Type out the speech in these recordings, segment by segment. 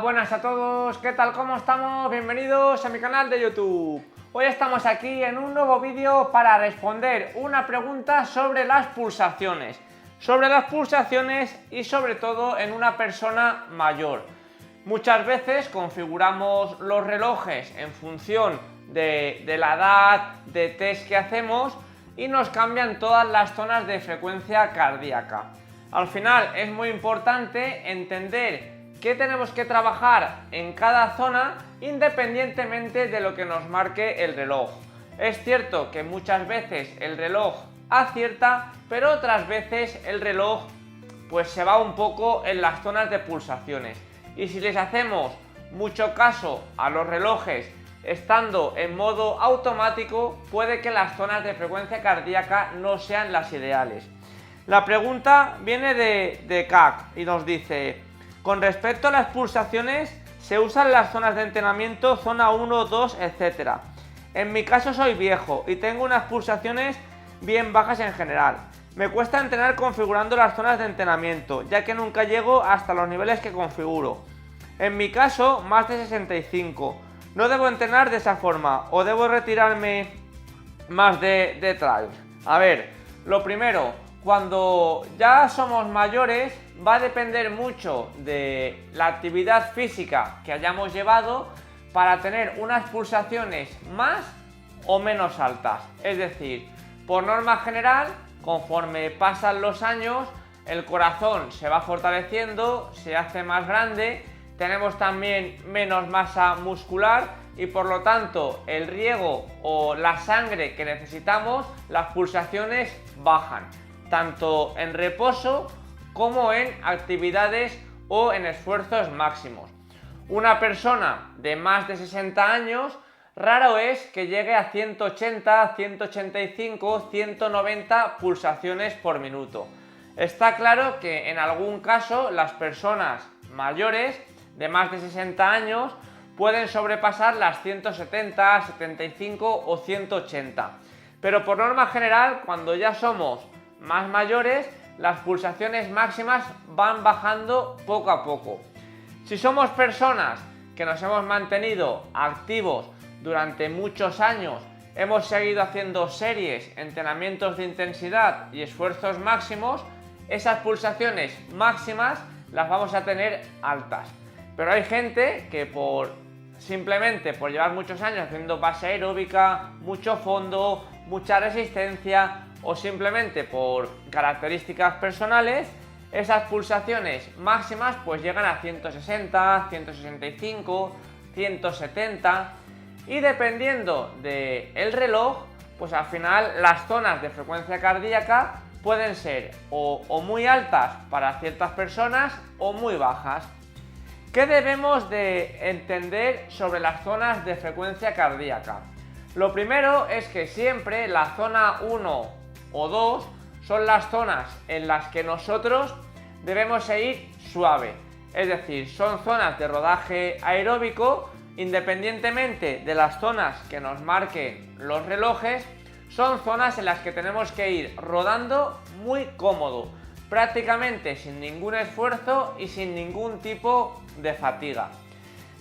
buenas a todos, ¿qué tal? ¿Cómo estamos? Bienvenidos a mi canal de YouTube. Hoy estamos aquí en un nuevo vídeo para responder una pregunta sobre las pulsaciones. Y sobre todo en una persona mayor. Muchas veces configuramos los relojes en función de la edad, de test que hacemos y nos cambian todas las zonas de frecuencia cardíaca. Al final es muy importante entender qué tenemos que trabajar en cada zona independientemente de lo que nos marque el reloj. Es cierto que muchas veces el reloj acierta, pero otras veces el reloj pues se va un poco en las zonas de pulsaciones. Y si les hacemos mucho caso a los relojes estando en modo automático, puede que las zonas de frecuencia cardíaca no sean las ideales. La pregunta viene de CAC y nos dice: con respecto a las pulsaciones, se usan las zonas de entrenamiento, zona 1, 2, etc. En mi caso soy viejo y tengo unas pulsaciones bien bajas en general. Me cuesta entrenar configurando las zonas de entrenamiento, ya que nunca llego hasta los niveles que configuro. En mi caso, más de 65. ¿No debo entrenar de esa forma o debo retirarme más de trials? A ver, lo primero, cuando ya somos mayores va a depender mucho de la actividad física que hayamos llevado para tener unas pulsaciones más o menos altas. Es decir, por norma general, conforme pasan los años, el corazón se va fortaleciendo, se hace más grande, tenemos también menos masa muscular y por lo tanto el riego o la sangre que necesitamos, las pulsaciones bajan, tanto en reposo como en actividades o en esfuerzos máximos. Una persona de más de 60 años raro es que llegue a 180, 185, 190 pulsaciones por minuto. Está claro que en algún caso las personas mayores de más de 60 años pueden sobrepasar las 170, 75 o 180. Pero por norma general, cuando ya somos más mayores, las pulsaciones máximas van bajando poco a poco. Si somos personas que nos hemos mantenido activos durante muchos años, hemos seguido haciendo series, entrenamientos de intensidad y esfuerzos máximos, esas pulsaciones máximas las vamos a tener altas. Pero hay gente que simplemente por llevar muchos años haciendo base aeróbica, mucho fondo, mucha resistencia o simplemente por características personales, esas pulsaciones máximas pues llegan a 160, 165, 170 y dependiendo del reloj, pues al final las zonas de frecuencia cardíaca pueden ser o muy altas para ciertas personas o muy bajas. ¿Qué debemos de entender sobre las zonas de frecuencia cardíaca? Lo primero es que siempre la zona 1 o 2 son las zonas en las que nosotros debemos ir suave. Es decir, son zonas de rodaje aeróbico, independientemente de las zonas que nos marquen los relojes, son zonas en las que tenemos que ir rodando muy cómodo, prácticamente sin ningún esfuerzo y sin ningún tipo de fatiga.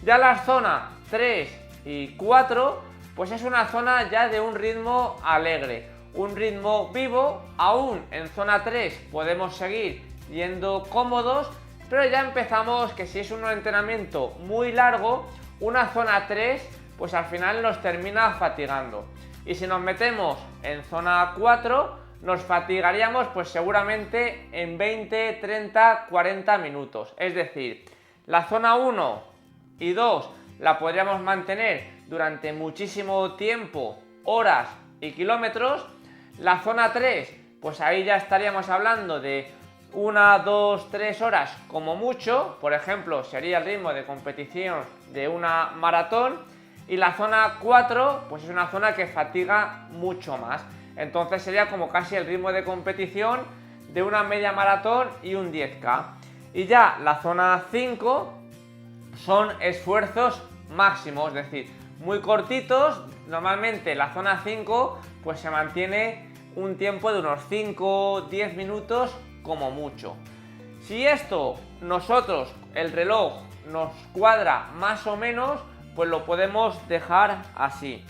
Ya la zona 3 y 4 pues es una zona ya de un ritmo alegre, un ritmo vivo. Aún en zona 3 podemos seguir yendo cómodos, pero ya empezamos que si es un entrenamiento muy largo, una zona 3 pues al final nos termina fatigando. Y si nos metemos en zona 4 nos fatigaríamos pues seguramente en 20, 30, 40 minutos. Es decir, la zona 1 y 2 la podríamos mantener durante muchísimo tiempo, horas y kilómetros. La zona 3, pues ahí ya estaríamos hablando de 1, 2, 3 horas como mucho. Por ejemplo, sería el ritmo de competición de una maratón. Y la zona 4, pues es una zona que fatiga mucho más. Entonces sería como casi el ritmo de competición de una media maratón y un 10K. Y ya la zona 5 son esfuerzos máximos, es decir, muy cortitos. Normalmente la zona 5 pues se mantiene un tiempo de unos 5-10 minutos como mucho. Si esto nosotros, el reloj, nos cuadra más o menos, pues lo podemos dejar así.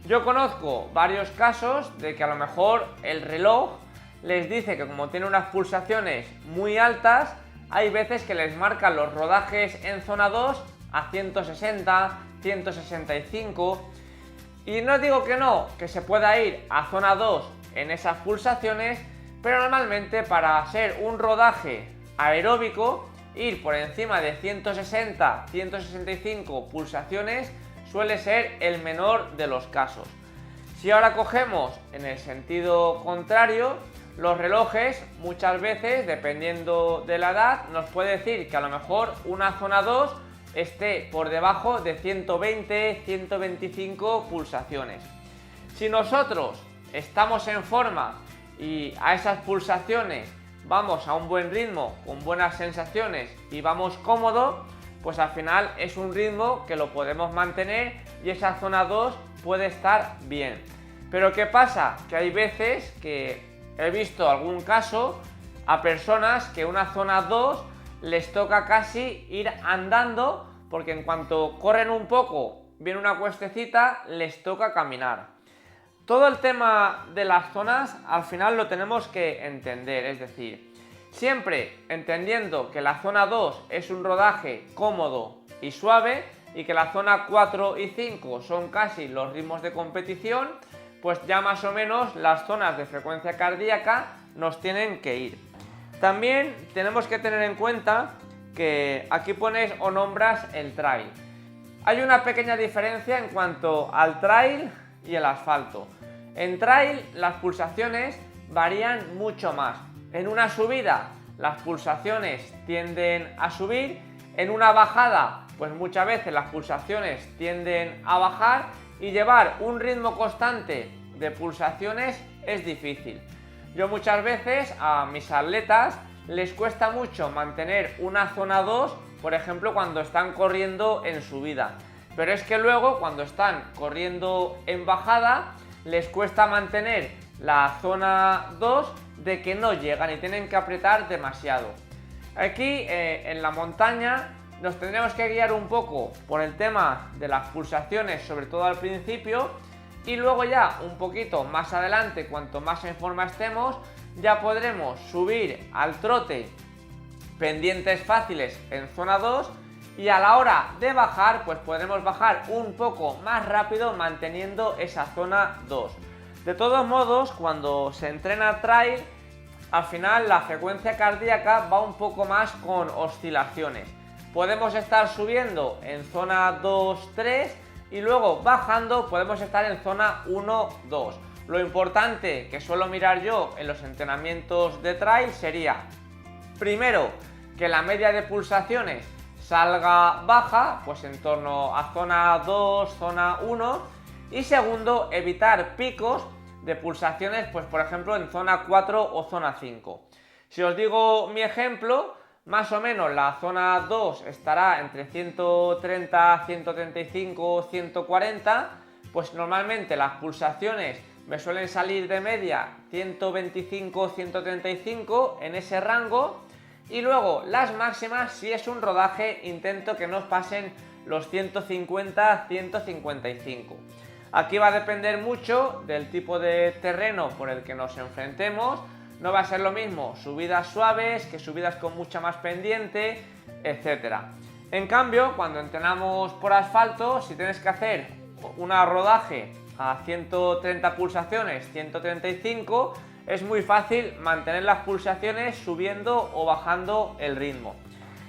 Yo conozco varios casos de que a lo mejor el reloj les dice que como tiene unas pulsaciones muy altas, hay veces que les marcan los rodajes en zona 2 a 160, 165, y no digo que no, que se pueda ir a zona 2 en esas pulsaciones, pero normalmente para ser un rodaje aeróbico, ir por encima de 160, 165 pulsaciones suele ser el menor de los casos. Si ahora cogemos en el sentido contrario, los relojes muchas veces, dependiendo de la edad, nos puede decir que a lo mejor una zona 2 esté por debajo de 120, 125 pulsaciones. Si nosotros estamos en forma y a esas pulsaciones vamos a un buen ritmo, con buenas sensaciones y vamos cómodo, pues al final es un ritmo que lo podemos mantener y esa zona 2 puede estar bien. Pero ¿qué pasa? Que hay veces que he visto algún caso a personas que una zona 2 les toca casi ir andando, porque en cuanto corren un poco, viene una cuestecita, les toca caminar. Todo el tema de las zonas al final lo tenemos que entender, es decir, siempre entendiendo que la zona 2 es un rodaje cómodo y suave y que la zona 4 y 5 son casi los ritmos de competición, pues ya más o menos las zonas de frecuencia cardíaca nos tienen que ir. También tenemos que tener en cuenta que aquí pones o nombras el trail. Hay una pequeña diferencia en cuanto al trail y el asfalto. En trail las pulsaciones varían mucho más. En una subida las pulsaciones tienden a subir, en una bajada pues muchas veces las pulsaciones tienden a bajar y llevar un ritmo constante de pulsaciones es difícil. Yo muchas veces a mis atletas les cuesta mucho mantener una zona 2, por ejemplo cuando están corriendo en subida, pero es que luego cuando están corriendo en bajada les cuesta mantener la zona 2 de que no llegan y tienen que apretar demasiado. Aquí en la montaña nos tendremos que guiar un poco por el tema de las pulsaciones, sobre todo al principio, y luego ya un poquito más adelante, cuanto más en forma estemos, ya podremos subir al trote pendientes fáciles en zona 2 y a la hora de bajar pues podremos bajar un poco más rápido manteniendo esa zona 2. De todos modos, cuando se entrena trail, al final la frecuencia cardíaca va un poco más con oscilaciones. Podemos estar subiendo en zona 2-3 y luego bajando podemos estar en zona 1-2. Lo importante que suelo mirar yo en los entrenamientos de trail sería, primero, que la media de pulsaciones salga baja, pues en torno a zona 2, zona 1, y segundo, evitar picos de pulsaciones, pues por ejemplo en zona 4 o zona 5. Si os digo mi ejemplo, más o menos la zona 2 estará entre 130, 135, 140, pues normalmente las pulsaciones me suelen salir de media 125, 135 en ese rango, y luego las máximas, si es un rodaje, intento que no os pasen los 150, 155. Aquí va a depender mucho del tipo de terreno por el que nos enfrentemos. No va a ser lo mismo subidas suaves que subidas con mucha más pendiente, etc. En cambio, cuando entrenamos por asfalto, si tienes que hacer un rodaje a 130 pulsaciones, 135, es muy fácil mantener las pulsaciones subiendo o bajando el ritmo.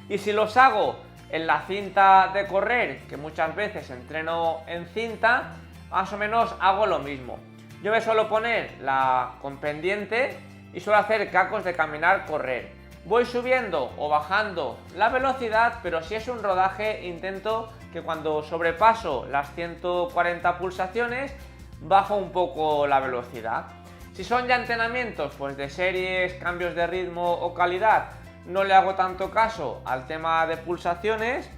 Y si los hago en la cinta de correr, que muchas veces entreno en cinta, más o menos hago lo mismo. Yo me suelo poner con pendiente y suelo hacer cacos de caminar-correr. Voy subiendo o bajando la velocidad, pero si es un rodaje intento que cuando sobrepaso las 140 pulsaciones bajo un poco la velocidad. Si son ya entrenamientos pues de series, cambios de ritmo o calidad, no le hago tanto caso al tema de pulsaciones,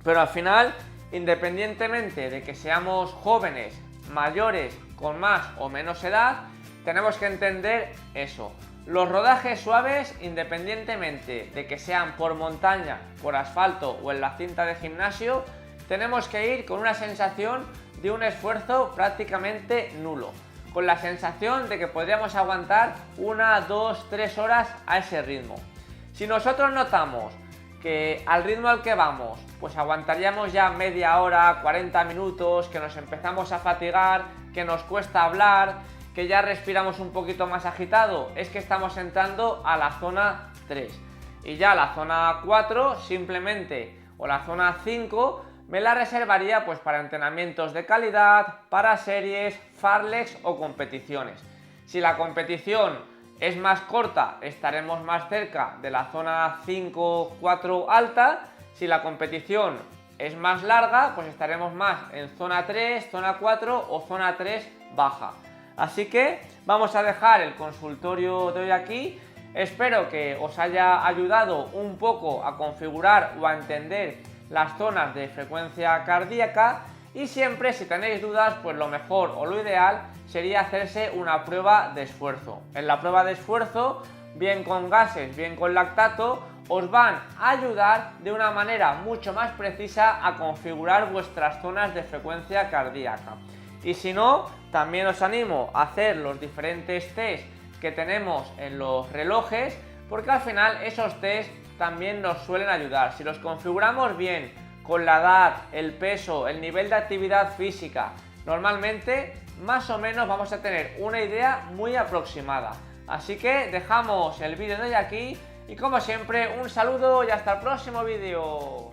pero al final, independientemente de que seamos jóvenes, mayores, con más o menos edad, tenemos que entender eso. Los rodajes suaves, independientemente de que sean por montaña, por asfalto o en la cinta de gimnasio, tenemos que ir con una sensación de un esfuerzo prácticamente nulo, con la sensación de que podríamos aguantar 1, 2, 3 horas a ese ritmo. Si nosotros notamos que al ritmo al que vamos, pues aguantaríamos ya media hora, 40 minutos, que nos empezamos a fatigar, que nos cuesta hablar, que ya respiramos un poquito más agitado, es que estamos entrando a la zona 3. Y ya la zona 4 simplemente, o la zona 5, me la reservaría pues para entrenamientos de calidad, para series, farlex o competiciones. Si la competición es más corta, estaremos más cerca de la zona 5-4 alta. Si la competición es más larga, pues estaremos más en zona 3, zona 4 o zona 3 baja. Así que vamos a dejar el consultorio de hoy aquí. Espero que os haya ayudado un poco a configurar o a entender las zonas de frecuencia cardíaca, y siempre si tenéis dudas, pues lo mejor o lo ideal sería hacerse una prueba de esfuerzo. En la prueba de esfuerzo, bien con gases, bien con lactato, os van a ayudar de una manera mucho más precisa a configurar vuestras zonas de frecuencia cardíaca. Y si no, también os animo a hacer los diferentes test que tenemos en los relojes, porque al final esos test también nos suelen ayudar. Si los configuramos bien, con la edad, el peso, el nivel de actividad física, normalmente más o menos vamos a tener una idea muy aproximada. Así que dejamos el vídeo de hoy aquí y como siempre un saludo y hasta el próximo vídeo.